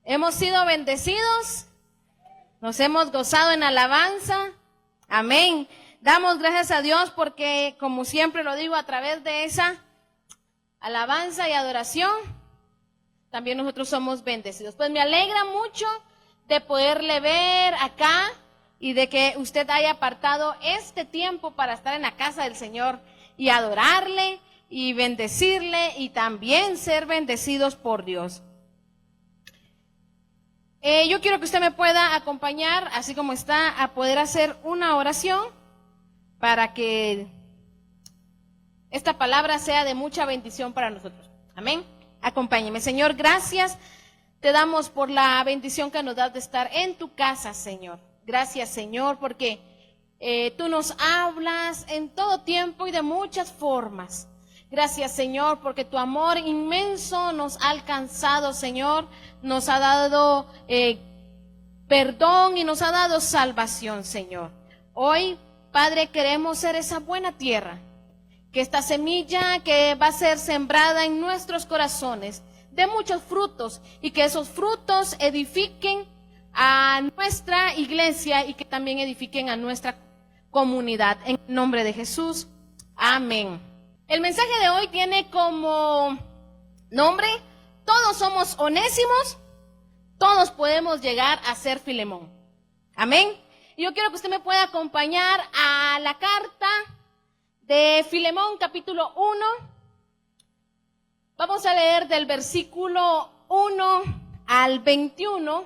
Hemos sido bendecidos, nos hemos gozado en alabanza. Amén. Damos gracias a Dios porque, como siempre lo digo, a través de esa alabanza y adoración, también nosotros somos bendecidos. Pues me alegra mucho de poderle ver acá y de que usted haya apartado este tiempo para estar en la casa del Señor y adorarle y bendecirle y también ser bendecidos por Dios. Yo quiero que usted me pueda acompañar, así como está, a poder hacer una oración para que esta palabra sea de mucha bendición para nosotros. Amén. Acompáñeme. Señor, gracias te damos por la bendición que nos das de estar en tu casa, Señor. Gracias, Señor, porque tú nos hablas en todo tiempo y de muchas formas. Gracias, Señor, porque tu amor inmenso nos ha alcanzado, Señor. Nos ha dado perdón y nos ha dado salvación, Señor. Hoy, Padre, queremos ser esa buena tierra, que esta semilla que va a ser sembrada en nuestros corazones dé muchos frutos y que esos frutos edifiquen a nuestra iglesia y que también edifiquen a nuestra comunidad. En el nombre de Jesús. Amén. El mensaje de hoy tiene como nombre: todos somos Onésimos, todos podemos llegar a ser Filemón. Amén. Y yo quiero que usted me pueda acompañar a la carta de Filemón, capítulo 1. Vamos a leer del versículo 1 al 21.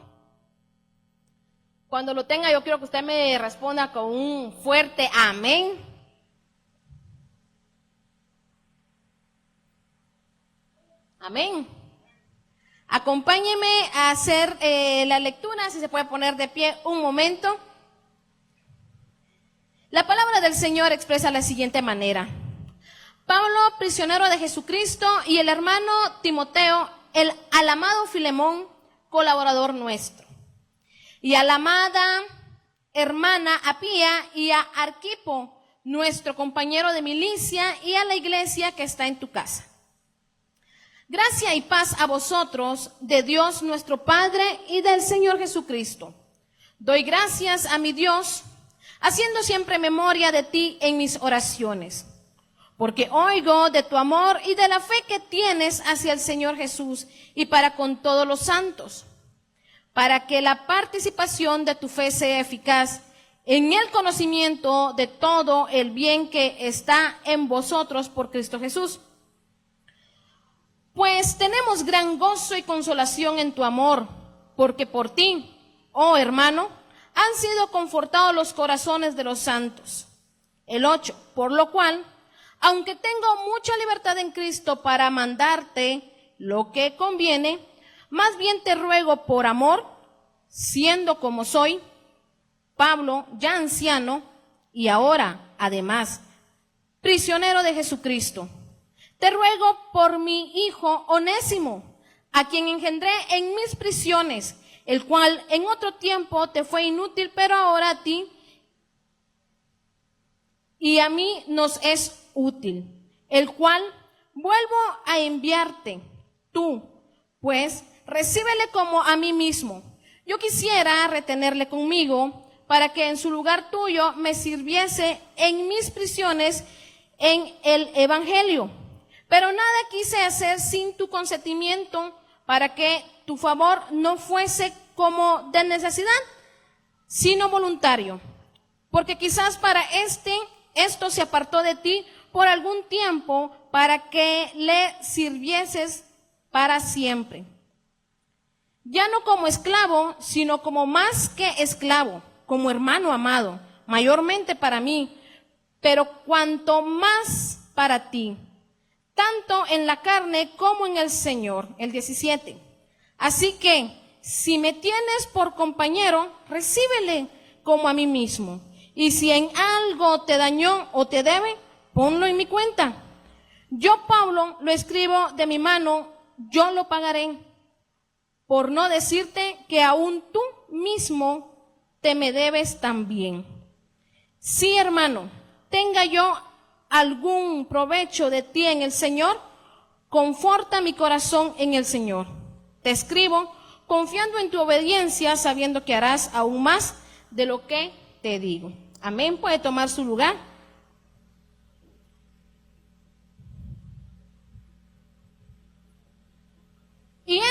Cuando lo tenga, yo quiero que usted me responda con un fuerte amén. Amén. Acompáñeme a hacer la lectura, si se puede poner de pie un momento. La palabra del Señor expresa de la siguiente manera: Pablo, prisionero de Jesucristo, y el hermano Timoteo, al amado Filemón, colaborador nuestro, y a la amada hermana Apía, y a Arquipo, nuestro compañero de milicia, y a la iglesia que está en tu casa. Gracia y paz a vosotros, de Dios nuestro Padre y del Señor Jesucristo. Doy gracias a mi Dios, haciendo siempre memoria de ti en mis oraciones, porque oigo de tu amor y de la fe que tienes hacia el Señor Jesús y para con todos los santos, para que la participación de tu fe sea eficaz en el conocimiento de todo el bien que está en vosotros por Cristo Jesús. Pues tenemos gran gozo y consolación en tu amor, porque por ti, oh hermano, han sido confortados los corazones de los santos. El 8, por lo cual, aunque tengo mucha libertad en Cristo para mandarte lo que conviene, más bien te ruego por amor, siendo como soy, Pablo, ya anciano, y ahora, además, prisionero de Jesucristo. Te ruego por mi hijo Onésimo, a quien engendré en mis prisiones, el cual en otro tiempo te fue inútil, pero ahora a ti y a mí nos es útil, el cual vuelvo a enviarte. Tú, pues, recíbele como a mí mismo. Yo quisiera retenerle conmigo, para que en su lugar tuyo me sirviese en mis prisiones en el evangelio. Pero nada quise hacer sin tu consentimiento, para que tu favor no fuese como de necesidad, sino voluntario. Porque quizás para esto se apartó de ti por algún tiempo, para que le sirvieses para siempre. Ya no como esclavo, sino como más que esclavo, como hermano amado, mayormente para mí, pero cuanto más para ti, tanto en la carne como en el Señor. El 17. Así que, si me tienes por compañero, recíbele como a mí mismo. Y si en algo te dañó o te debe, ponlo en mi cuenta. Yo, Pablo, lo escribo de mi mano, yo lo pagaré. Por no decirte que aún tú mismo te me debes también. Sí, hermano, tenga yo algún provecho de ti en el Señor, conforta mi corazón en el Señor. Te escribo confiando en tu obediencia, sabiendo que harás aún más de lo que te digo. Amén. Puede tomar su lugar. Y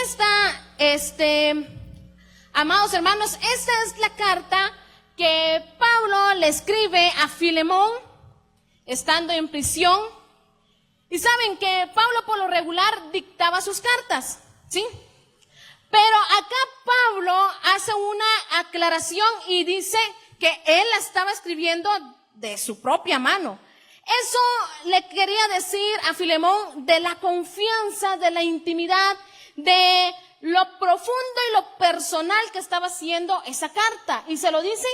amados hermanos, esta es la carta que Pablo le escribe a Filemón, estando en prisión. Y saben que Pablo por lo regular dictaba sus cartas, ¿sí? Pero acá Pablo hace una aclaración y dice que él la estaba escribiendo de su propia mano. Eso le quería decir a Filemón de la confianza, de la intimidad, de lo profundo y lo personal que estaba haciendo esa carta. Y se lo dice: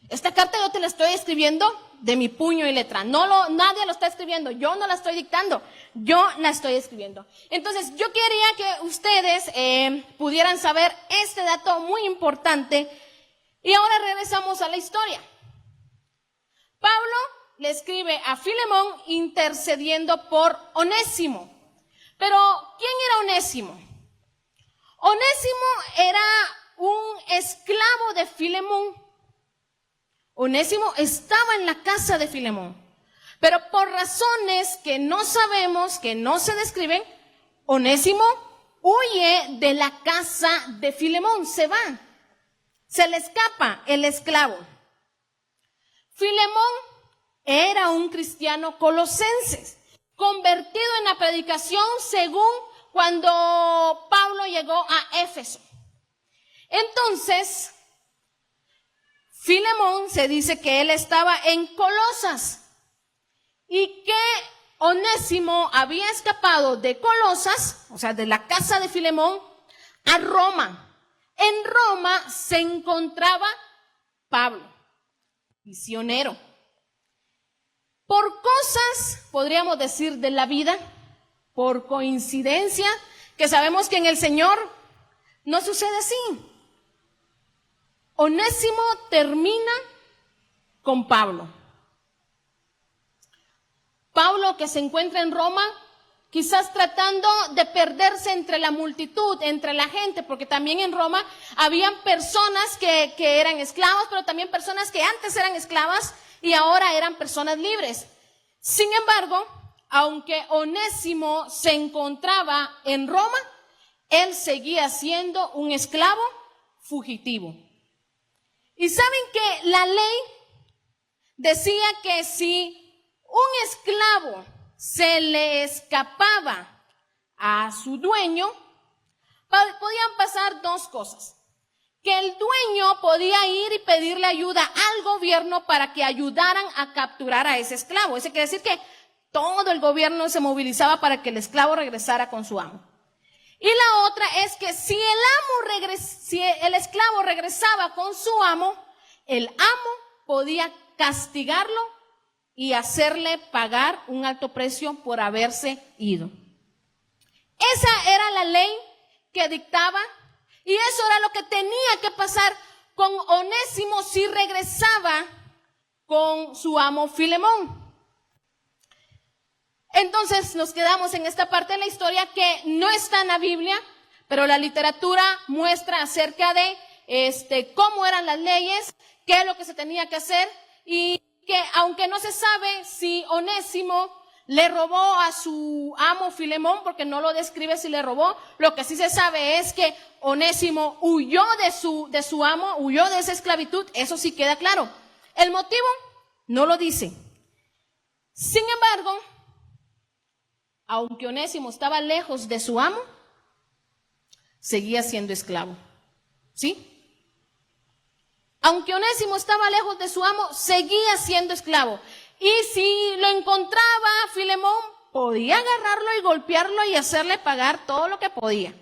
esta carta yo te la estoy escribiendo de mi puño y letra. Nadie lo está escribiendo. Yo no la estoy dictando. Yo la estoy escribiendo. Entonces, yo quería que ustedes pudieran saber este dato muy importante. Y ahora regresamos a la historia. Pablo le escribe a Filemón intercediendo por Onésimo. Pero, ¿quién era Onésimo? Onésimo era un esclavo de Filemón. Onésimo estaba en la casa de Filemón, pero por razones que no sabemos, que no se describen, Onésimo huye de la casa de Filemón, se va, se le escapa el esclavo. Filemón era un cristiano colosense, convertido en la predicación según cuando Pablo llegó a Éfeso. Entonces, Filemón se dice que él estaba en Colosas y que Onésimo había escapado de Colosas, o sea, de la casa de Filemón, a Roma. En Roma se encontraba Pablo, misionero. Por cosas, podríamos decir, de la vida, por coincidencia, que sabemos que en el Señor no sucede así. Onésimo termina con Pablo. Pablo, que se encuentra en Roma, quizás tratando de perderse entre la multitud, entre la gente, porque también en Roma habían personas que eran esclavos, pero también personas que antes eran esclavas y ahora eran personas libres. Sin embargo, aunque Onésimo se encontraba en Roma, él seguía siendo un esclavo fugitivo. Y saben que la ley decía que si un esclavo se le escapaba a su dueño, podían pasar dos cosas. Que el dueño podía ir y pedirle ayuda al gobierno para que ayudaran a capturar a ese esclavo. Eso quiere decir que todo el gobierno se movilizaba para que el esclavo regresara con su amo. Y la otra es que si el esclavo regresaba con su amo, el amo podía castigarlo y hacerle pagar un alto precio por haberse ido. Esa era la ley que dictaba y eso era lo que tenía que pasar con Onésimo si regresaba con su amo Filemón. Entonces nos quedamos en esta parte de la historia que no está en la Biblia, pero la literatura muestra acerca de cómo eran las leyes, qué es lo que se tenía que hacer y que aunque no se sabe si Onésimo le robó a su amo Filemón, porque no lo describe si le robó, lo que sí se sabe es que Onésimo huyó de su amo, huyó de esa esclavitud, eso sí queda claro. El motivo no lo dice. Sin embargo, aunque Onésimo estaba lejos de su amo, seguía siendo esclavo. ¿Sí? Aunque Onésimo estaba lejos de su amo, seguía siendo esclavo. Y si lo encontraba Filemón, podía agarrarlo y golpearlo y hacerle pagar todo lo que podía.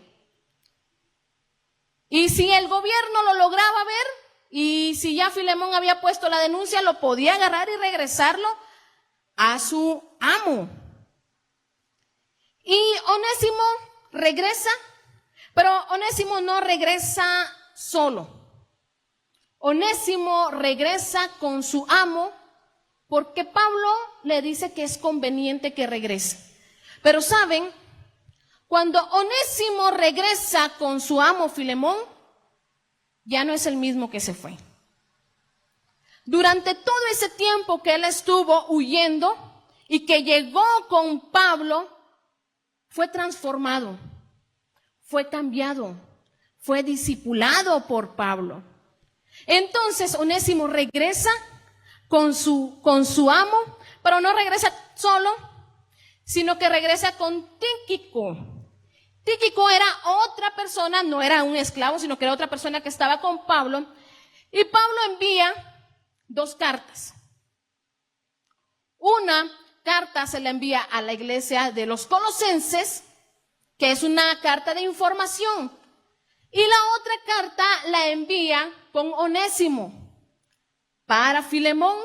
Y si el gobierno lo lograba ver, y si ya Filemón había puesto la denuncia, lo podía agarrar y regresarlo a su amo. Y Onésimo regresa, pero Onésimo no regresa solo. Onésimo regresa con su amo porque Pablo le dice que es conveniente que regrese. Pero saben, Cuando Onésimo regresa con su amo Filemón, ya no es el mismo que se fue. Durante todo ese tiempo que él estuvo huyendo y que llegó con Pablo, fue transformado, fue cambiado, fue discipulado por Pablo. Entonces Onésimo regresa con su amo, pero no regresa solo, sino que regresa con Tíquico. Tíquico era otra persona, no era un esclavo, sino que era otra persona que estaba con Pablo. Y Pablo envía 2 cartas. Una carta se la envía a la iglesia de los Colosenses, que es una carta de información. Y la otra carta la envía con Onésimo para Filemón.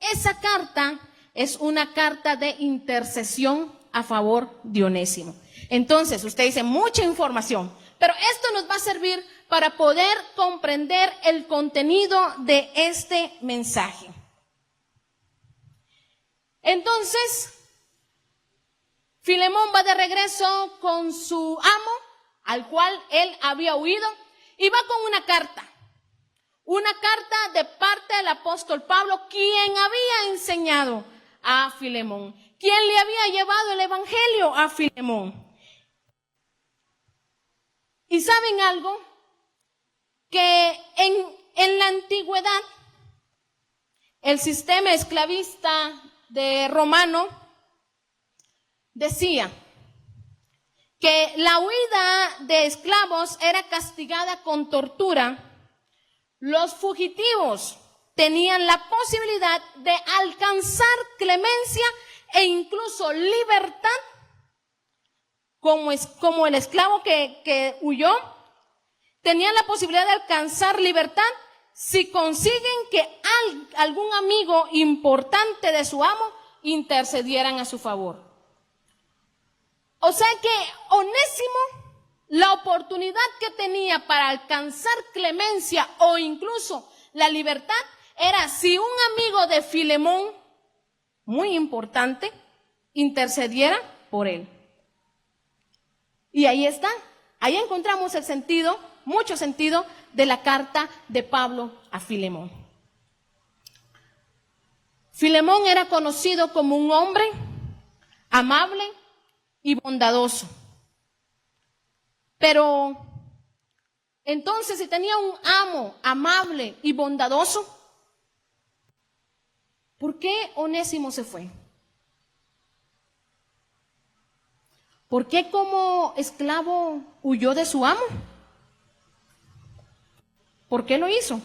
Esa carta es una carta de intercesión a favor de Onésimo. Entonces, usted dice mucha información, pero esto nos va a servir para poder comprender el contenido de este mensaje. Entonces, Filemón va de regreso con su amo, al cual él había huido, y va con una carta de parte del apóstol Pablo, quien había enseñado a Filemón, quien le había llevado el evangelio a Filemón. ¿Y saben algo? Que en la antigüedad, el sistema esclavista de romano decía que la huida de esclavos era castigada con tortura. Los fugitivos tenían la posibilidad de alcanzar clemencia e incluso libertad, como el esclavo que huyó, tenían la posibilidad de alcanzar libertad si consiguen que algún amigo importante de su amo intercedieran a su favor. O sea que Onésimo, la oportunidad que tenía para alcanzar clemencia o incluso la libertad era si un amigo de Filemón, muy importante, intercediera por él. Y ahí está, ahí encontramos el sentido, mucho sentido de la carta de Pablo a Filemón. Filemón era conocido como un hombre amable y bondadoso. Pero entonces, si tenía un amo amable y bondadoso, ¿por qué Onésimo se fue? ¿Por qué como esclavo huyó de su amo? ¿Por qué lo hizo?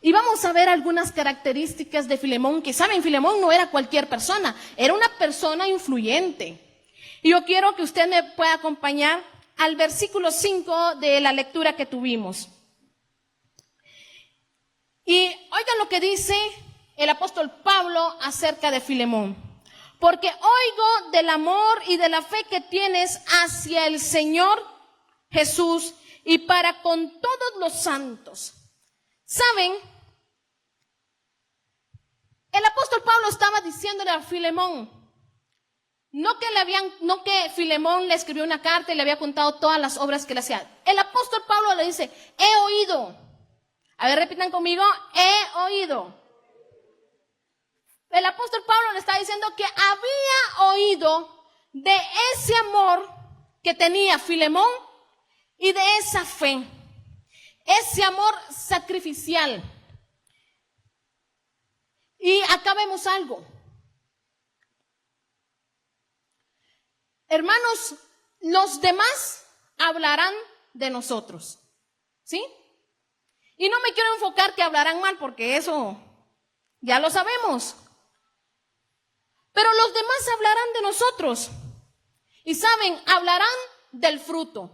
Y vamos a ver algunas características de Filemón, que saben, Filemón no era cualquier persona, era una persona influyente. Y yo quiero que usted me pueda acompañar al versículo 5 de la lectura que tuvimos. Y oigan lo que dice el apóstol Pablo acerca de Filemón. Porque oigo del amor y de la fe que tienes hacia el Señor Jesús y para con todos los santos. ¿Saben? El apóstol Pablo estaba diciéndole a Filemón, no que Filemón le escribió una carta y le había contado todas las obras que le hacía. El apóstol Pablo le dice, he oído. A ver, repitan conmigo, he oído. El apóstol Pablo le está diciendo que había oído de ese amor que tenía Filemón y de esa fe, ese amor sacrificial. Y acá vemos algo. Hermanos, los demás hablarán de nosotros, ¿sí? Y no me quiero enfocar que hablarán mal, porque eso ya lo sabemos. Pero los demás hablarán de nosotros. Y saben, hablarán del fruto,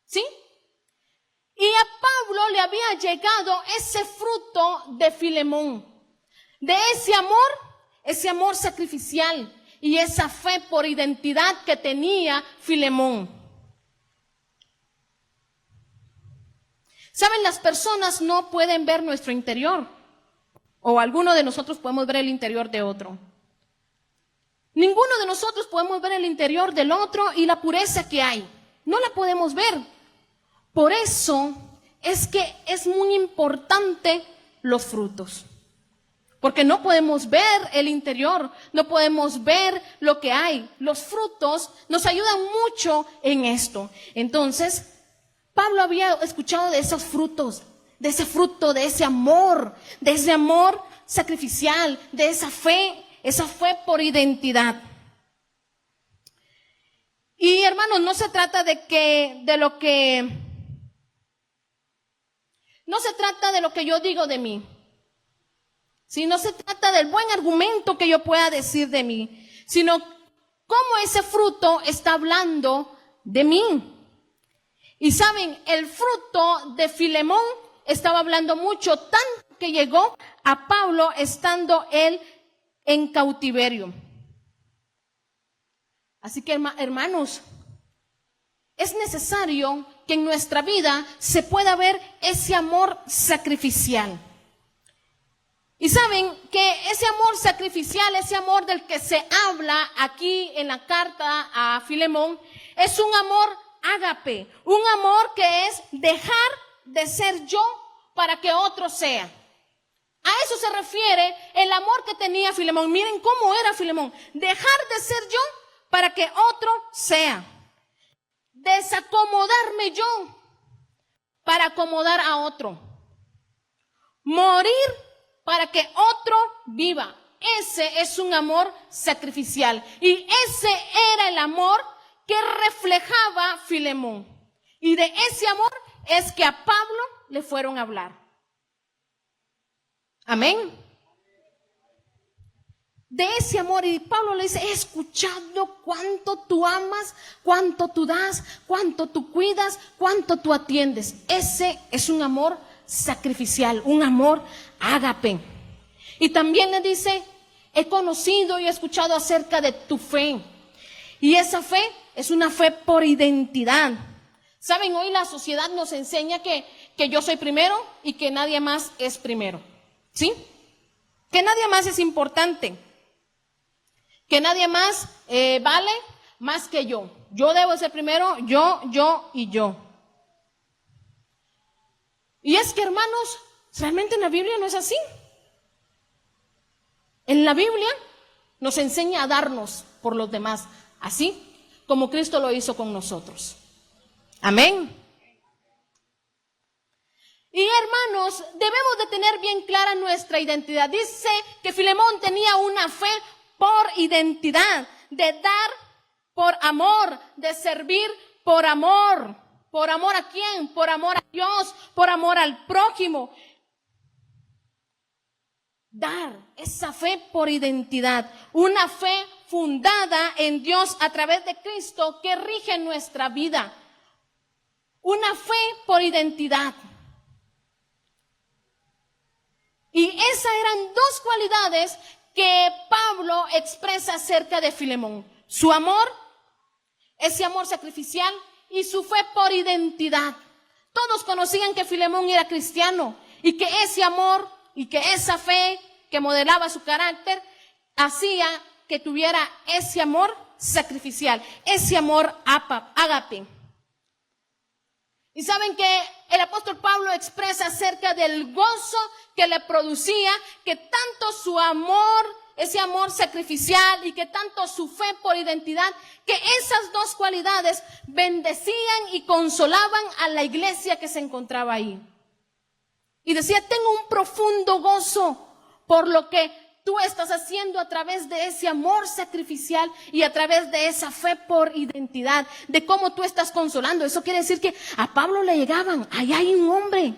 ¿sí? Y a Pablo le había llegado ese fruto de Filemón, de ese amor sacrificial y esa fe por identidad que tenía Filemón. Saben, las personas no pueden ver nuestro interior, o alguno de nosotros podemos ver el interior de otro. Ninguno de nosotros podemos ver el interior del otro y la pureza que hay. No la podemos ver. Por eso es que es muy importante los frutos. Porque no podemos ver el interior, no podemos ver lo que hay. Los frutos nos ayudan mucho en esto. Entonces, Pablo había escuchado de esos frutos, de ese fruto, de ese amor sacrificial, de esa fe por identidad. Y hermanos, no se trata de lo que yo digo de mí. Si no se trata del buen argumento que yo pueda decir de mí, sino cómo ese fruto está hablando de mí. Y saben, el fruto de Filemón estaba hablando mucho, tanto que llegó a Pablo estando él en cautiverio. Así que, hermanos, es necesario que en nuestra vida se pueda ver ese amor sacrificial. Y saben que ese amor sacrificial, ese amor del que se habla aquí en la carta a Filemón, es un amor ágape, un amor que es dejar de ser yo para que otro sea. A eso se refiere el amor que tenía Filemón. Miren cómo era Filemón. Dejar de ser yo para que otro sea. Desacomodarme yo para acomodar a otro. Morir para que otro viva. Ese es un amor sacrificial. Y ese era el amor que reflejaba Filemón. Y de ese amor es que a Pablo le fueron a hablar. Amén. De ese amor, y Pablo le dice, he escuchado cuánto tú amas, cuánto tú das, cuánto tú cuidas, cuánto tú atiendes. Ese es un amor sacrificial, un amor ágape. Y también le dice, he conocido y he escuchado acerca de tu fe. Y esa fe es una fe por identidad. Saben, hoy la sociedad nos enseña que yo soy primero y que nadie más es primero. ¿Sí? Que nadie más es importante. Que nadie más vale más que yo. Yo debo ser primero, yo y yo. Y es que, hermanos, realmente en la Biblia no es así. En la Biblia nos enseña a darnos por los demás, así como Cristo lo hizo con nosotros. Amén. Y hermanos, debemos de tener bien clara nuestra identidad. Dice que Filemón tenía una fe por identidad, de dar por amor, de servir por amor. ¿Por amor a quién? Por amor a Dios, por amor al prójimo. Dar esa fe por identidad, una fe fundada en Dios a través de Cristo que rige nuestra vida. Una fe por identidad. Y esas eran dos cualidades que Pablo expresa acerca de Filemón. Su amor, ese amor sacrificial, y su fe por identidad. Todos conocían que Filemón era cristiano y que ese amor y que esa fe que modelaba su carácter hacía que tuviera ese amor sacrificial, ese amor ágape. Y saben que el apóstol Pablo expresa acerca del gozo que le producía, que tanto su amor, ese amor sacrificial y que tanto su fe por identidad, que esas dos cualidades bendecían y consolaban a la iglesia que se encontraba ahí. Y decía, tengo un profundo gozo por lo que tú estás haciendo a través de ese amor sacrificial y a través de esa fe por identidad, de cómo tú estás consolando. Eso quiere decir que a Pablo le llegaban, ahí hay un hombre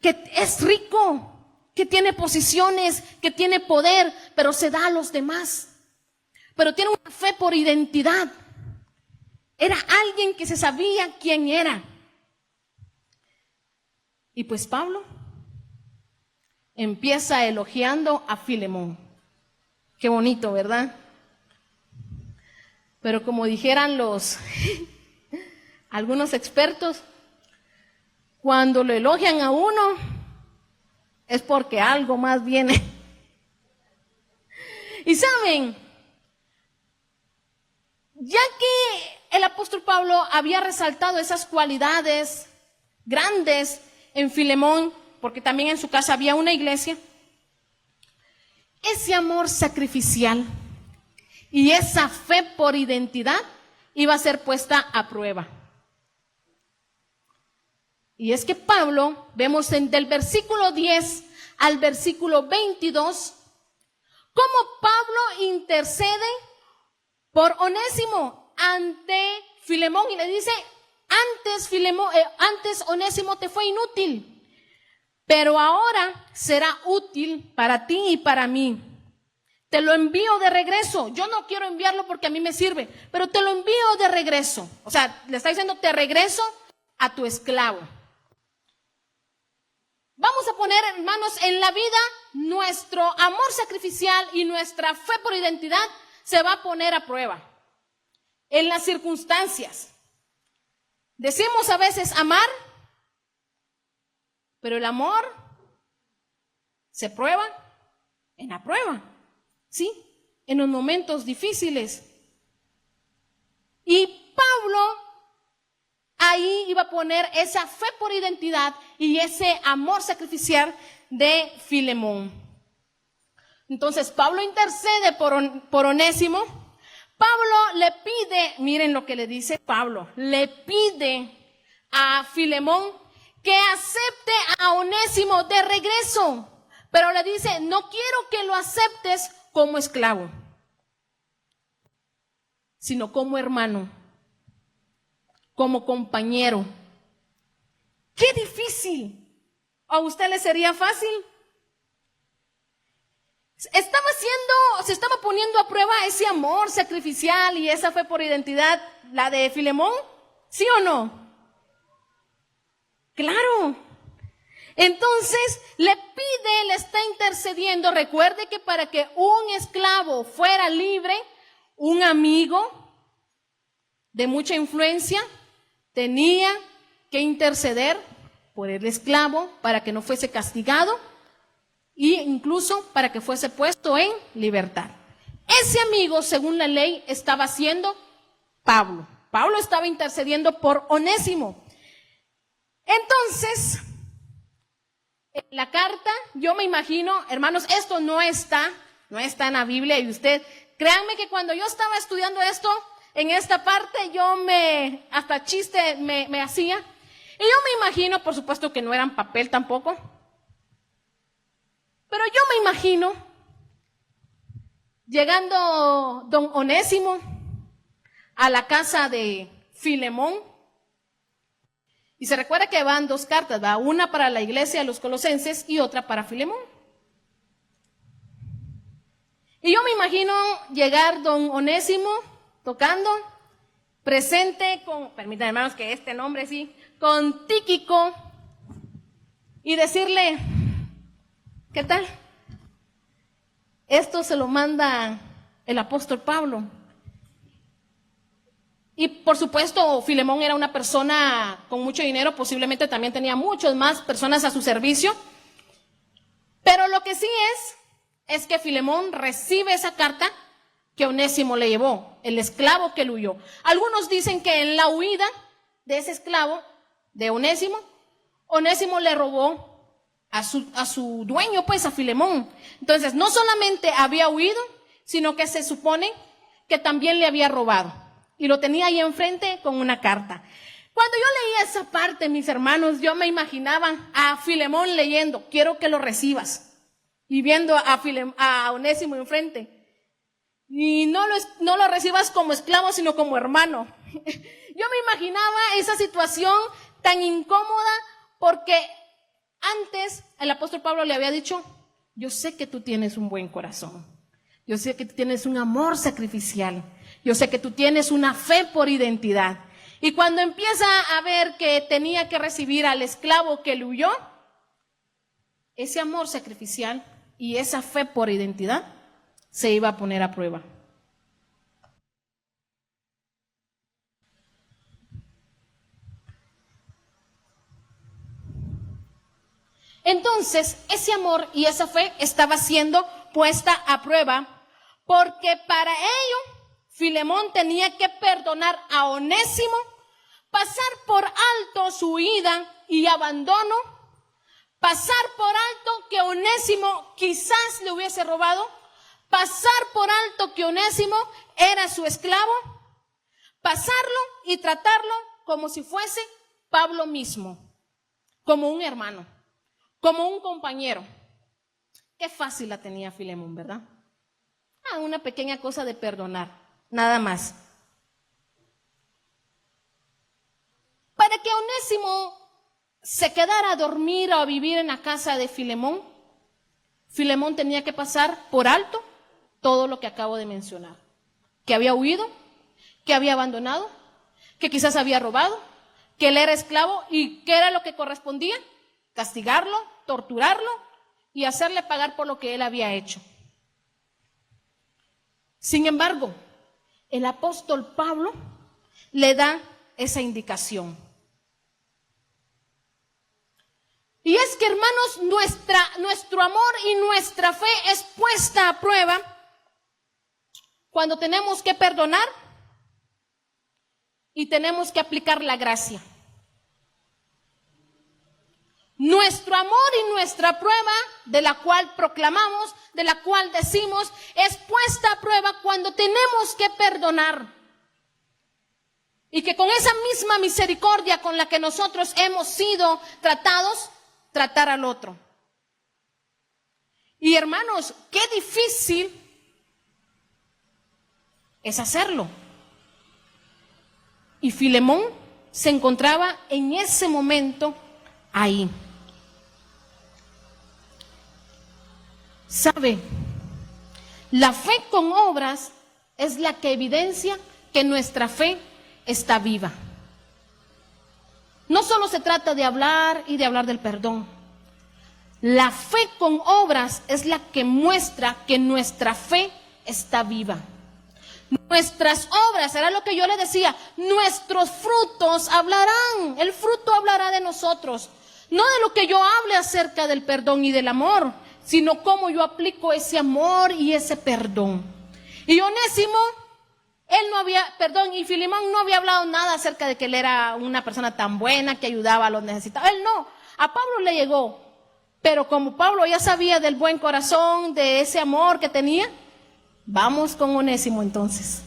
que es rico, que tiene posiciones, que tiene poder, pero se da a los demás. Pero tiene una fe por identidad. Era alguien que se sabía quién era. Y pues Pablo empieza elogiando a Filemón. Qué bonito, ¿verdad? Pero como dijeran algunos expertos, cuando lo elogian a uno, es porque algo más viene. Y saben, ya que el apóstol Pablo había resaltado esas cualidades grandes en Filemón, porque también en su casa había una iglesia, ese amor sacrificial y esa fe por identidad iba a ser puesta a prueba. Y es que Pablo, vemos del versículo 10 al versículo 22, cómo Pablo intercede por Onésimo ante Filemón y le dice, antes Onésimo te fue inútil, pero ahora será útil para ti y para mí. Te lo envío de regreso. Yo no quiero enviarlo porque a mí me sirve, pero te lo envío de regreso. O sea, le está diciendo, te regreso a tu esclavo. Vamos a poner, hermanos, en la vida nuestro amor sacrificial y nuestra fe por identidad se va a poner a prueba. En las circunstancias. Decimos a veces amar, pero el amor se prueba en la prueba, ¿sí? En los momentos difíciles. Y Pablo ahí iba a poner esa fe por identidad y ese amor sacrificial de Filemón. Entonces Pablo intercede por Onésimo. Pablo le pide, miren lo que le dice Pablo, le pide a Filemón que acepte a Onésimo de regreso, pero le dice, no quiero que lo aceptes como esclavo, sino como hermano, como compañero. ¡Qué difícil! ¿A usted le sería fácil? Se estaba poniendo a prueba ese amor sacrificial y esa fe por identidad, la de Filemón, ¿sí o no? Claro. Entonces le está intercediendo. Recuerde que para que un esclavo fuera libre, un amigo de mucha influencia tenía que interceder por el esclavo para que no fuese castigado e incluso para que fuese puesto en libertad. Ese amigo, según la ley, estaba siendo Pablo. Pablo estaba intercediendo por Onésimo. Entonces, en la carta, yo me imagino, hermanos, esto no está en la Biblia, y créanme que cuando yo estaba estudiando esto, en esta parte, hasta chiste me hacía, y yo me imagino, por supuesto que no eran papel tampoco, pero yo me imagino llegando don Onésimo a la casa de Filemón. Y se recuerda que van dos cartas, ¿va? Una para la iglesia de los colosenses y otra para Filemón. Y yo me imagino llegar don Onésimo tocando, presente con, permítanme hermanos que este nombre sí, con Tíquico, y decirle, ¿qué tal? Esto se lo manda el apóstol Pablo. Y por supuesto, Filemón era una persona con mucho dinero, posiblemente también tenía muchas más personas a su servicio. Pero lo que sí es que Filemón recibe esa carta que Onésimo le llevó, el esclavo que él huyó. Algunos dicen que en la huida de ese esclavo, de Onésimo, Onésimo le robó a su dueño, pues a Filemón. Entonces, no solamente había huido, sino que se supone que también le había robado. Y lo tenía ahí enfrente con una carta. Cuando yo leía esa parte, mis hermanos, yo me imaginaba a Filemón leyendo, quiero que lo recibas. Y viendo a Onésimo enfrente. Y no lo recibas como esclavo, sino como hermano. Yo me imaginaba esa situación tan incómoda porque antes el apóstol Pablo le había dicho, yo sé que tú tienes un buen corazón. Yo sé que tú tienes un amor sacrificial. Yo sé que tú tienes una fe por identidad. Y cuando empieza a ver que tenía que recibir al esclavo que le huyó, ese amor sacrificial y esa fe por identidad se iba a poner a prueba. Entonces, ese amor y esa fe estaba siendo puesta a prueba porque para ello Filemón tenía que perdonar a Onésimo, pasar por alto su huida y abandono, pasar por alto que Onésimo quizás le hubiese robado, pasar por alto que Onésimo era su esclavo, pasarlo y tratarlo como si fuese Pablo mismo, como un hermano, como un compañero. Qué fácil la tenía Filemón, ¿verdad? Una pequeña cosa de perdonar, nada más. Para que Onésimo se quedara a dormir o a vivir en la casa de Filemón, Filemón tenía que pasar por alto todo lo que acabo de mencionar. Que había huido, que había abandonado, que quizás había robado, que él era esclavo y ¿qué era lo que correspondía? Castigarlo, torturarlo y hacerle pagar por lo que él había hecho. Sin embargo, el apóstol Pablo le da esa indicación. Y es que, hermanos, nuestro amor y nuestra fe es puesta a prueba cuando tenemos que perdonar y tenemos que aplicar la gracia. Nuestro amor y nuestra prueba, de la cual proclamamos, de la cual decimos, es puesta a prueba cuando tenemos que perdonar. Y que con esa misma misericordia con la que nosotros hemos sido tratados, tratar al otro. Y hermanos, qué difícil es hacerlo. Y Filemón se encontraba en ese momento ahí. ¿Sabe? La fe con obras es la que evidencia que nuestra fe está viva. No solo se trata de hablar y de hablar del perdón. La fe con obras es la que muestra que nuestra fe está viva. Nuestras obras, era lo que yo le decía, nuestros frutos hablarán, el fruto hablará de nosotros. No de lo que yo hable acerca del perdón y del amor, sino cómo yo aplico ese amor y ese perdón. Y Onésimo, y Filemón no había hablado nada acerca de que él era una persona tan buena que ayudaba a los necesitados. Él no, a Pablo le llegó, pero como Pablo ya sabía del buen corazón, de ese amor que tenía, vamos con Onésimo entonces.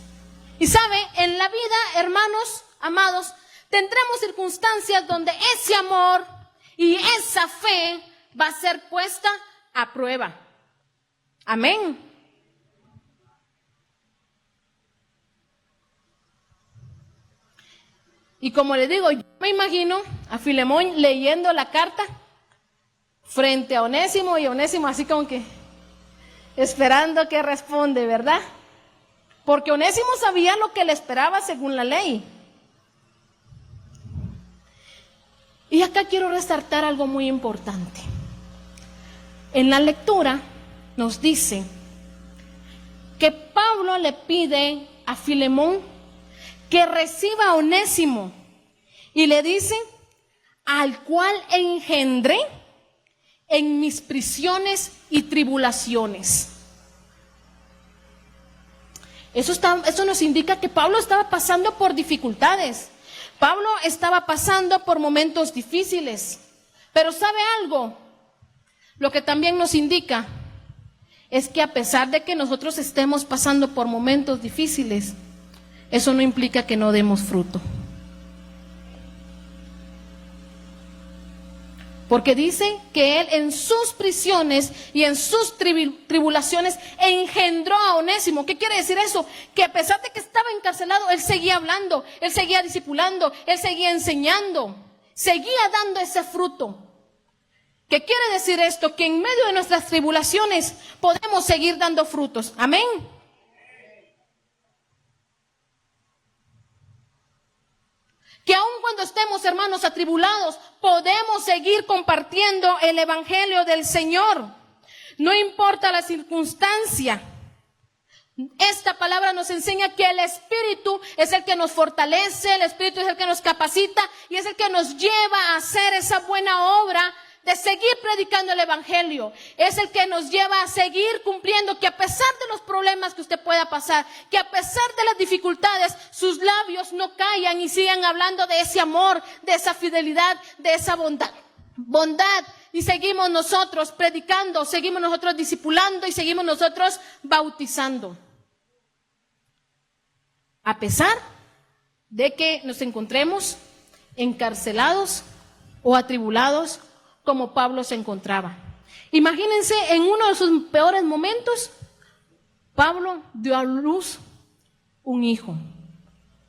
Y sabe, en la vida, hermanos, amados, tendremos circunstancias donde ese amor y esa fe va a ser puesta a prueba. Amén. Y como le digo, yo me imagino a Filemón leyendo la carta frente a Onésimo y Onésimo así como que esperando que responde, ¿verdad? Porque Onésimo sabía lo que le esperaba según la ley. Y acá quiero resaltar algo muy importante. En la lectura nos dice que Pablo le pide a Filemón que reciba a Onésimo y le dice, al cual engendré en mis prisiones y tribulaciones. Eso nos indica que Pablo estaba pasando por dificultades. Pablo estaba pasando por momentos difíciles. Pero ¿sabe algo? Lo que también nos indica es que a pesar de que nosotros estemos pasando por momentos difíciles, eso no implica que no demos fruto. Porque dice que él en sus prisiones y en sus tribulaciones engendró a Onésimo. ¿Qué quiere decir eso? Que a pesar de que estaba encarcelado, él seguía hablando, él seguía discipulando, él seguía enseñando, seguía dando ese fruto. ¿Qué quiere decir esto? Que en medio de nuestras tribulaciones podemos seguir dando frutos. Amén. Que aun cuando estemos, hermanos, atribulados, podemos seguir compartiendo el evangelio del Señor. No importa la circunstancia. Esta palabra nos enseña que el Espíritu es el que nos fortalece, el Espíritu es el que nos capacita y es el que nos lleva a hacer esa buena obra de seguir predicando el evangelio. Es el que nos lleva a seguir cumpliendo, que a pesar de los problemas que usted pueda pasar, que a pesar de las dificultades, sus labios no callan y sigan hablando de ese amor, de esa fidelidad, de esa bondad. Y seguimos nosotros predicando, seguimos nosotros discipulando y seguimos nosotros bautizando. A pesar de que nos encontremos encarcelados o atribulados como Pablo se encontraba. Imagínense, en uno de sus peores momentos, Pablo dio a luz un hijo,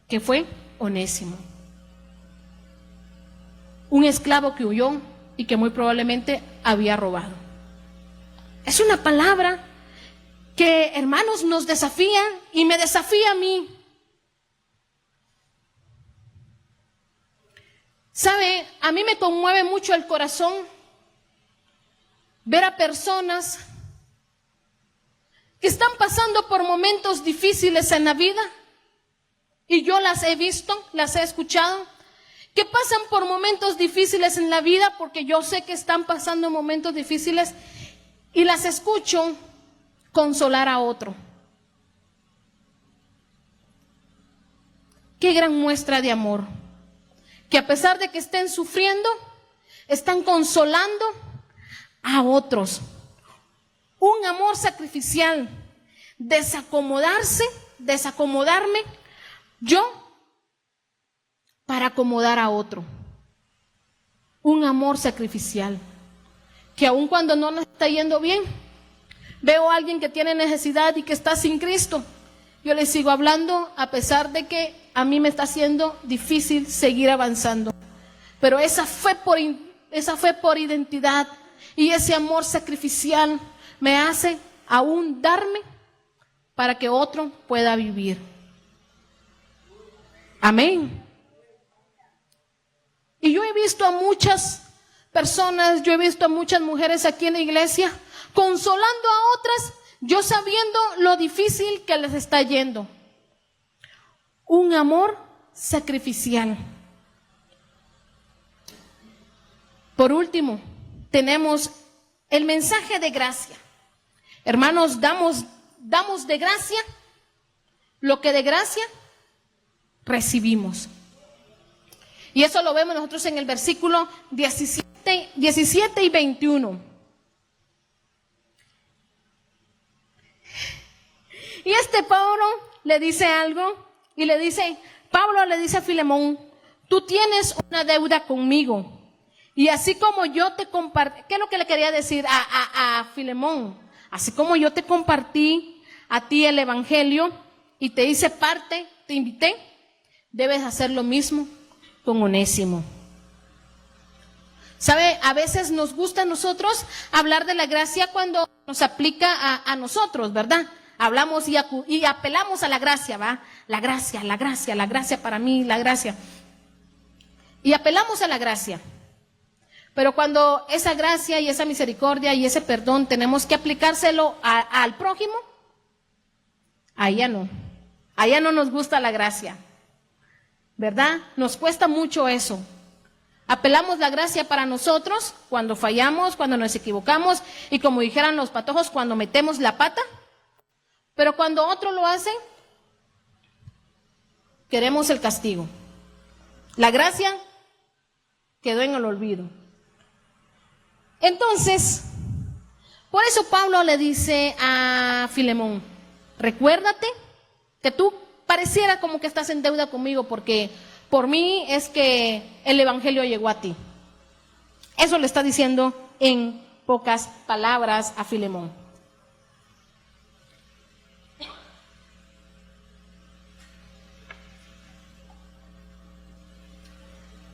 que fue Onésimo. Un esclavo que huyó y que muy probablemente había robado. Es una palabra que, hermanos, nos desafía y me desafía a mí. ¿Sabe? A mí me conmueve mucho el corazón ver a personas que están pasando por momentos difíciles en la vida, y yo las he visto, las he escuchado, que pasan por momentos difíciles en la vida porque yo sé que están pasando momentos difíciles y las escucho consolar a otro. Qué gran muestra de amor. Que a pesar de que estén sufriendo, están consolando a otros. Un amor sacrificial, desacomodarme yo para acomodar a otro. Un amor sacrificial, que aun cuando no nos está yendo bien, veo a alguien que tiene necesidad y que está sin Cristo, yo le sigo hablando a pesar de que a mí me está haciendo difícil seguir avanzando. Pero esa fe por identidad y ese amor sacrificial me hace aún darme para que otro pueda vivir. Amén. Y yo he visto a muchas personas, yo he visto a muchas mujeres aquí en la iglesia consolando a otras, yo sabiendo lo difícil que les está yendo. Un amor sacrificial. Por último, tenemos el mensaje de gracia. Hermanos, damos de gracia lo que de gracia recibimos. Y eso lo vemos nosotros en el versículo 17 y 21. Y Pablo le dice algo. Y Pablo le dice a Filemón, tú tienes una deuda conmigo. Y así como yo te compartí, ¿qué es lo que le quería decir a Filemón? Así como yo te compartí a ti el evangelio y te hice parte, te invité, debes hacer lo mismo con Onésimo. ¿Sabe? A veces nos gusta a nosotros hablar de la gracia cuando nos aplica a nosotros, ¿verdad? Hablamos y apelamos a la gracia, ¿va? La gracia para mí, la gracia. Y apelamos a la gracia. Pero cuando esa gracia y esa misericordia y ese perdón tenemos que aplicárselo al prójimo, ahí ya no. Allá no nos gusta la gracia, ¿verdad? Nos cuesta mucho eso. Apelamos la gracia para nosotros cuando fallamos, cuando nos equivocamos y como dijeran los patojos, cuando metemos la pata. Pero cuando otro lo hace, queremos el castigo. La gracia quedó en el olvido. Entonces, por eso Pablo le dice a Filemón, recuérdate que tú pareciera como que estás en deuda conmigo porque por mí es que el evangelio llegó a ti. Eso le está diciendo en pocas palabras a Filemón.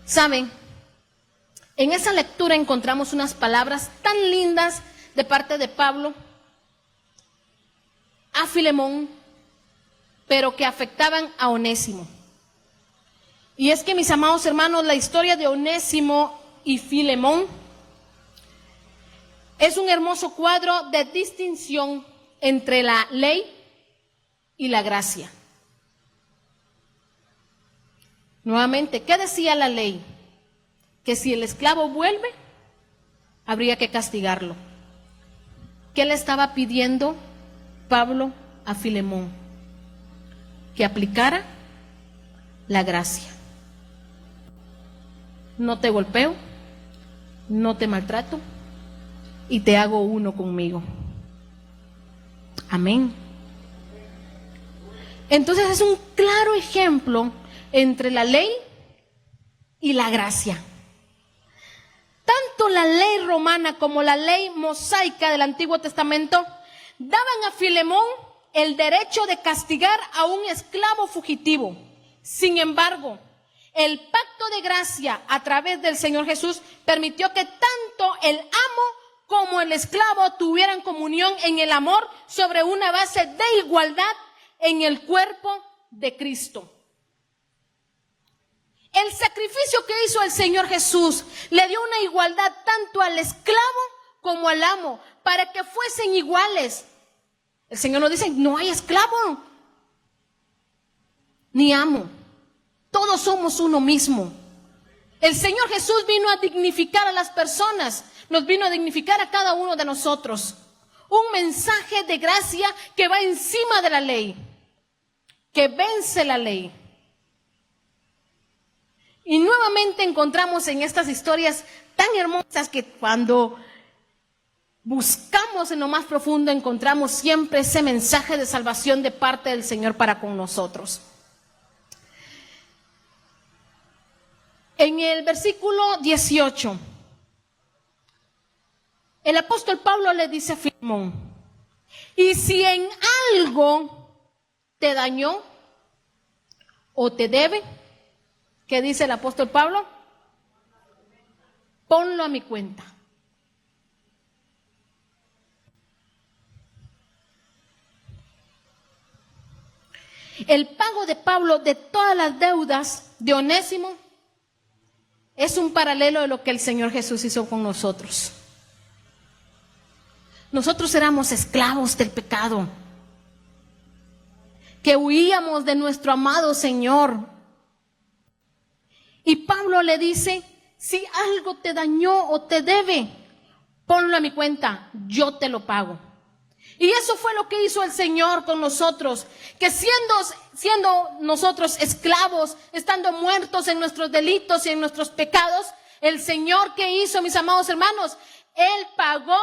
¿Saben? En esa lectura encontramos unas palabras tan lindas de parte de Pablo a Filemón, pero que afectaban a Onésimo. Y es que, mis amados hermanos, la historia de Onésimo y Filemón es un hermoso cuadro de distinción entre la ley y la gracia. Nuevamente, ¿qué decía la ley? Que si el esclavo vuelve, habría que castigarlo. ¿Qué le estaba pidiendo Pablo a Filemón? Que aplicara la gracia. No te golpeo, no te maltrato y te hago uno conmigo. Amén. Entonces es un claro ejemplo entre la ley y la gracia. Tanto la ley romana como la ley mosaica del Antiguo Testamento daban a Filemón el derecho de castigar a un esclavo fugitivo. Sin embargo, el pacto de gracia a través del Señor Jesús permitió que tanto el amo como el esclavo tuvieran comunión en el amor sobre una base de igualdad en el cuerpo de Cristo. El sacrificio que hizo el Señor Jesús le dio una igualdad tanto al esclavo como al amo, para que fuesen iguales. El Señor nos dice, no hay esclavo ni amo, todos somos uno mismo. El Señor Jesús vino a dignificar a las personas, nos vino a dignificar a cada uno de nosotros. Un mensaje de gracia que va encima de la ley, que vence la ley. Y nuevamente encontramos en estas historias tan hermosas que cuando buscamos en lo más profundo encontramos siempre ese mensaje de salvación de parte del Señor para con nosotros. En el versículo 18, el apóstol Pablo le dice a Filemón, y si en algo te dañó o te debe, ¿qué dice el apóstol Pablo? Ponlo a mi cuenta. El pago de Pablo de todas las deudas de Onésimo es un paralelo de lo que el Señor Jesús hizo con nosotros. Nosotros éramos esclavos del pecado, que huíamos de nuestro amado Señor. Y Pablo le dice, si algo te dañó o te debe, ponlo a mi cuenta, yo te lo pago. Y eso fue lo que hizo el Señor con nosotros, que siendo nosotros esclavos, estando muertos en nuestros delitos y en nuestros pecados, el Señor, ¿qué hizo, mis amados hermanos? Él pagó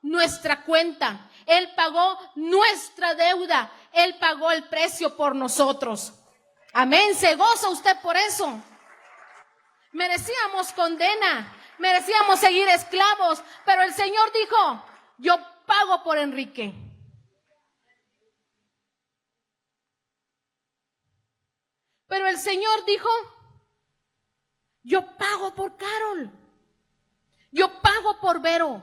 nuestra cuenta, Él pagó nuestra deuda, Él pagó el precio por nosotros. Amén, ¿se goza usted por eso? Merecíamos condena, merecíamos seguir esclavos, pero el Señor dijo, yo pago por Enrique. Pero el Señor dijo, yo pago por Carol, yo pago por Vero,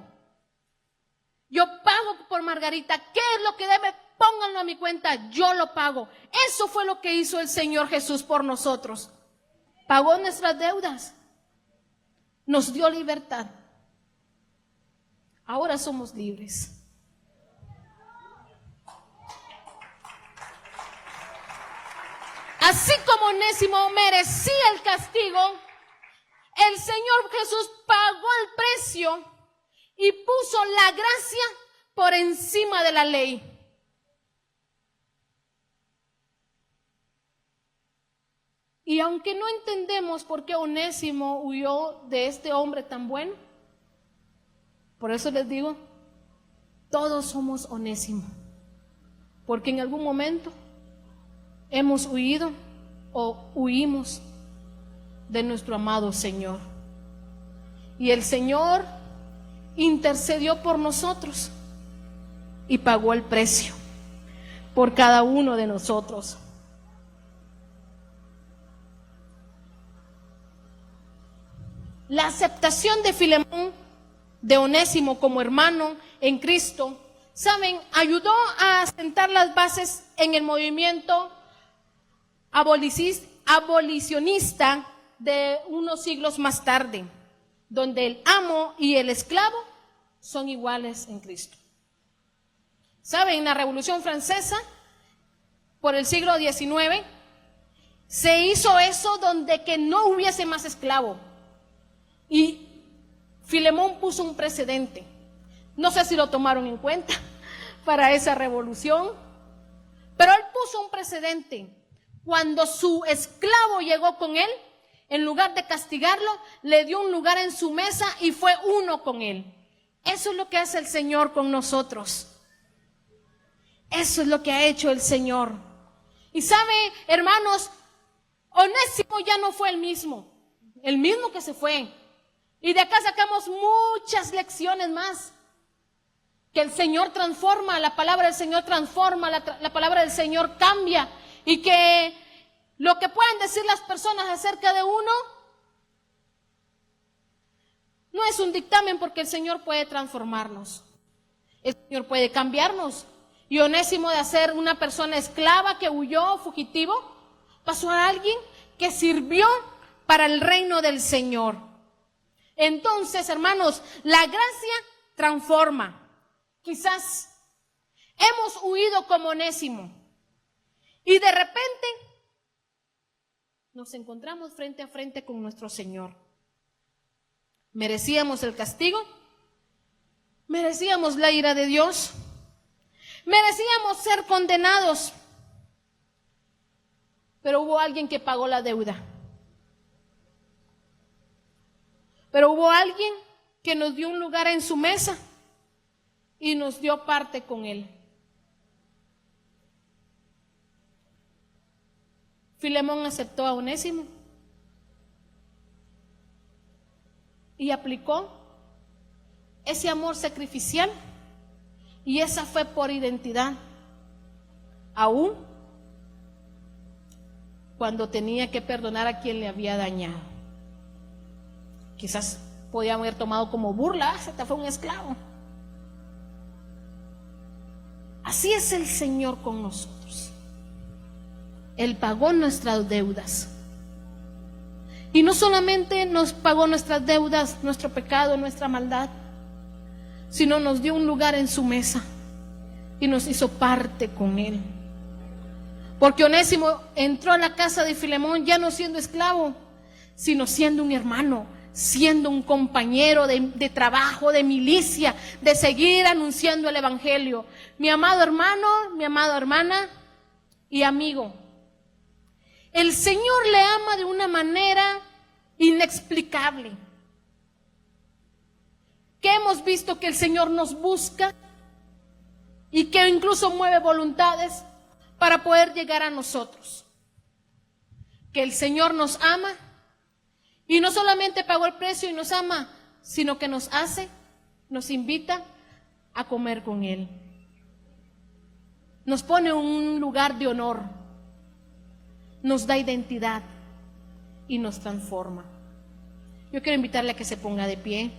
yo pago por Margarita. ¿Qué es lo que debe? Pónganlo a mi cuenta, yo lo pago. Eso fue lo que hizo el Señor Jesús por nosotros. Pagó nuestras deudas, nos dio libertad. Ahora somos libres. Así como Onésimo merecía el castigo, el Señor Jesús pagó el precio y puso la gracia por encima de la ley. Y aunque no entendemos por qué Onésimo huyó de este hombre tan bueno, por eso les digo, todos somos Onésimo, porque en algún momento hemos huido o huimos de nuestro amado Señor. Y el Señor intercedió por nosotros y pagó el precio por cada uno de nosotros. La aceptación de Filemón, de Onésimo como hermano en Cristo, ¿saben? Ayudó a sentar las bases en el movimiento abolicionista de unos siglos más tarde, donde el amo y el esclavo son iguales en Cristo. ¿Saben? En la Revolución Francesa, por el siglo XIX, se hizo eso donde que no hubiese más esclavo. Y Filemón puso un precedente. No sé si lo tomaron en cuenta para esa revolución, pero él puso un precedente. Cuando su esclavo llegó con él, en lugar de castigarlo, le dio un lugar en su mesa y fue uno con él. Eso es lo que hace el Señor con nosotros. Eso es lo que ha hecho el Señor. Y sabe, hermanos, Onésimo ya no fue el mismo que se fue. Y de acá sacamos muchas lecciones más. Que el Señor transforma, la palabra del Señor transforma, la palabra del Señor cambia. Y que lo que pueden decir las personas acerca de uno no es un dictamen, porque el Señor puede transformarnos. El Señor puede cambiarnos. Y Onésimo, de ser una persona esclava que huyó, fugitivo, pasó a alguien que sirvió para el reino del Señor. Entonces, hermanos, la gracia transforma. Quizás hemos huido como Onésimo y de repente nos encontramos frente a frente con nuestro Señor. ¿Merecíamos el castigo? ¿Merecíamos la ira de Dios? ¿Merecíamos ser condenados? Pero hubo alguien que pagó la deuda. Pero hubo alguien que nos dio un lugar en su mesa y nos dio parte con él. Filemón aceptó a Onésimo y aplicó ese amor sacrificial y esa fe por identidad, aún cuando tenía que perdonar a quien le había dañado. Quizás podía haber tomado como burla: se te fue un esclavo. Así es el Señor con nosotros. Él pagó nuestras deudas. Y no solamente nos pagó nuestras deudas, nuestro pecado, nuestra maldad, sino nos dio un lugar en su mesa y nos hizo parte con él. Porque Onésimo entró a la casa de Filemón ya no siendo esclavo, sino siendo un hermano, siendo un compañero de trabajo, de milicia, de seguir anunciando el evangelio. Mi amado hermano, mi amada hermana y amigo, el Señor le ama de una manera inexplicable. Que hemos visto que el Señor nos busca y que incluso mueve voluntades para poder llegar a nosotros. Que el Señor nos ama y no solamente pagó el precio y nos ama, sino que nos invita a comer con Él. Nos pone en un lugar de honor, nos da identidad y nos transforma. Yo quiero invitarle a que se ponga de pie.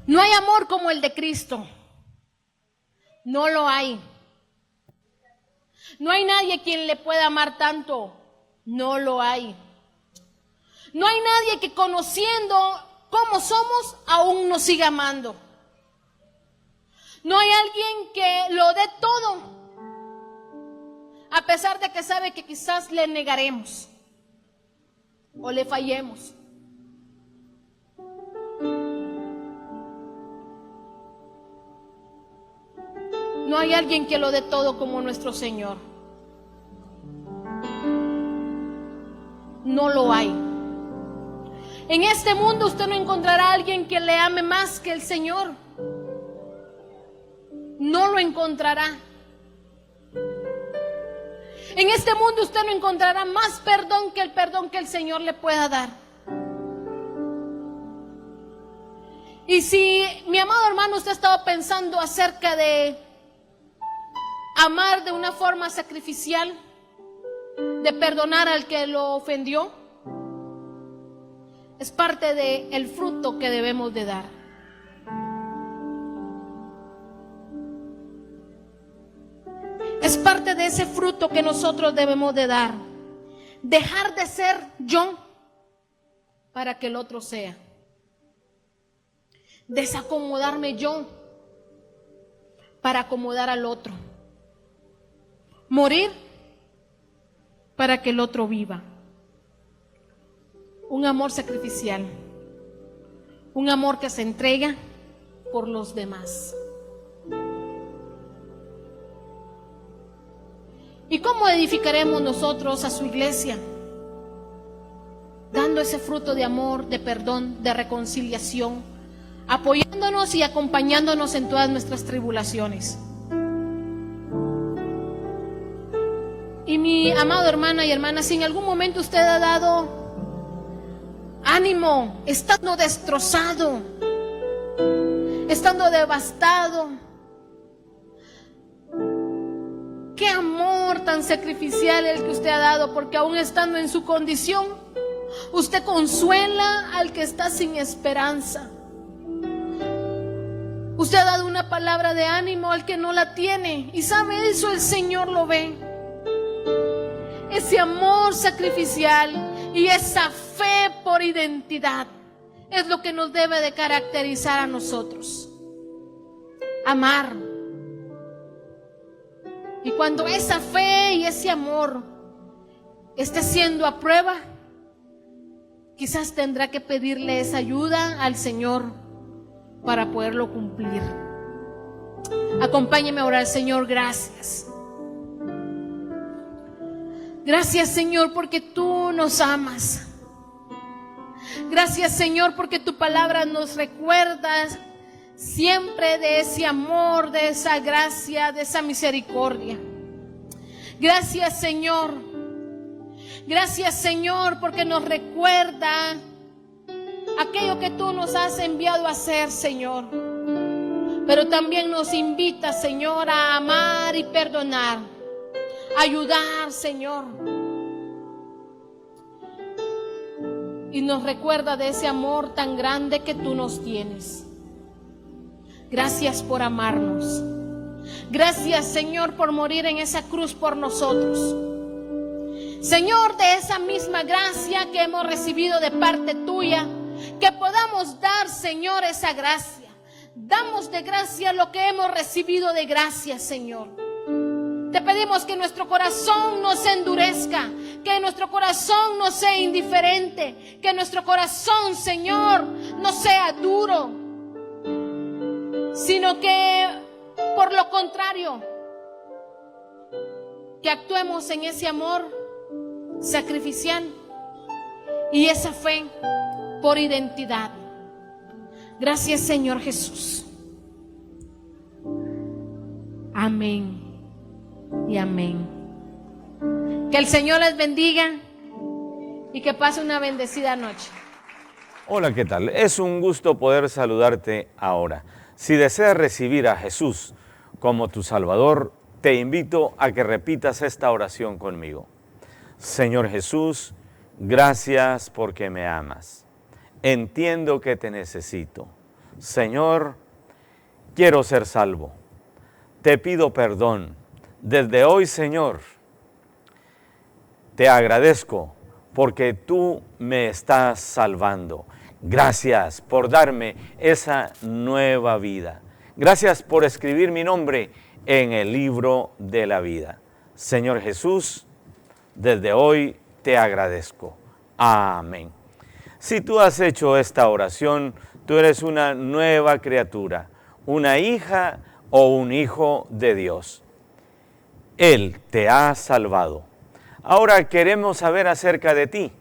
No hay amor como el de Cristo. No lo hay. No hay nadie quien le pueda amar tanto. No lo hay. No hay nadie que, conociendo cómo somos, aún nos siga amando. No hay alguien que lo dé todo, a pesar de que sabe que quizás le negaremos o le fallemos. No hay alguien que lo dé todo como nuestro Señor. No lo hay. En este mundo usted no encontrará a alguien que le ame más que el Señor. No lo encontrará. En este mundo usted no encontrará más perdón que el Señor le pueda dar. Y si, mi amado hermano, usted ha estado pensando acerca de amar de una forma sacrificial, de perdonar al que lo ofendió, es parte del fruto que debemos de dar. Es parte de ese fruto que nosotros debemos de dar. Dejar de ser yo para que el otro sea. desacomodarme yo para acomodar al otro. Morir para que el otro viva. Un amor sacrificial. Un amor que se entrega por los demás. ¿Y cómo edificaremos nosotros a su iglesia? Dando ese fruto de amor, de perdón, de reconciliación, apoyándonos y acompañándonos en todas nuestras tribulaciones. Y mi amado hermana y hermana, si en algún momento usted ha dado ánimo, estando destrozado, estando devastado, qué amor tan sacrificial el que usted ha dado, porque aún estando en su condición, usted consuela al que está sin esperanza. Usted ha dado una palabra de ánimo al que no la tiene, y sabe eso, el Señor lo ve. Ese amor sacrificial y esa fe por identidad es lo que nos debe de caracterizar a nosotros. Amar. Y cuando esa fe y ese amor esté siendo a prueba, quizás tendrá que pedirle esa ayuda al Señor para poderlo cumplir. Acompáñeme a orar. Señor, gracias. Gracias, Señor, porque tú nos amas. Gracias, Señor, porque tu palabra nos recuerda siempre de ese amor, de esa gracia, de esa misericordia. Gracias, Señor. Gracias, Señor, porque nos recuerda aquello que tú nos has enviado a hacer, Señor. Pero también nos invita, Señor, a amar y perdonar, ayudar, Señor. Y nos recuerda de ese amor tan grande que tú nos tienes. Gracias por amarnos. Gracias, Señor, por morir en esa cruz por nosotros. Señor, de esa misma gracia que hemos recibido de parte tuya, que podamos dar, Señor, esa gracia. Damos de gracia lo que hemos recibido de gracia, Señor. Te pedimos que nuestro corazón no se endurezca, que nuestro corazón no sea indiferente, que nuestro corazón, Señor, no sea duro, sino que, por lo contrario, que actuemos en ese amor sacrificial y esa fe por identidad. Gracias, Señor Jesús. Amén y amén. Que el Señor les bendiga y que pase una bendecida noche. Hola, ¿qué tal? Es un gusto poder saludarte ahora. Si deseas recibir a Jesús como tu Salvador, te invito a que repitas esta oración conmigo. Señor Jesús, gracias porque me amas. Entiendo que te necesito. Señor, quiero ser salvo. Te pido perdón. Desde hoy, Señor, te agradezco porque tú me estás salvando. Gracias por darme esa nueva vida. Gracias por escribir mi nombre en el libro de la vida. Señor Jesús, desde hoy te agradezco. Amén. Si tú has hecho esta oración, tú eres una nueva criatura, una hija o un hijo de Dios. Él te ha salvado. Ahora queremos saber acerca de ti.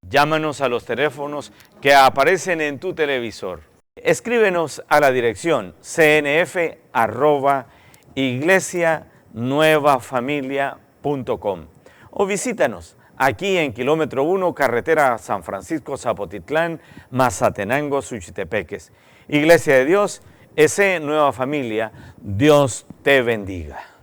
Llámanos a los teléfonos que aparecen en tu televisor. Escríbenos a la dirección cnf@iglesianuevafamilia.com o visítanos aquí en kilómetro 1, carretera San Francisco Zapotitlán, Mazatenango, Suchitepeques. Iglesia de Dios, S. Nueva Familia, Dios te bendiga.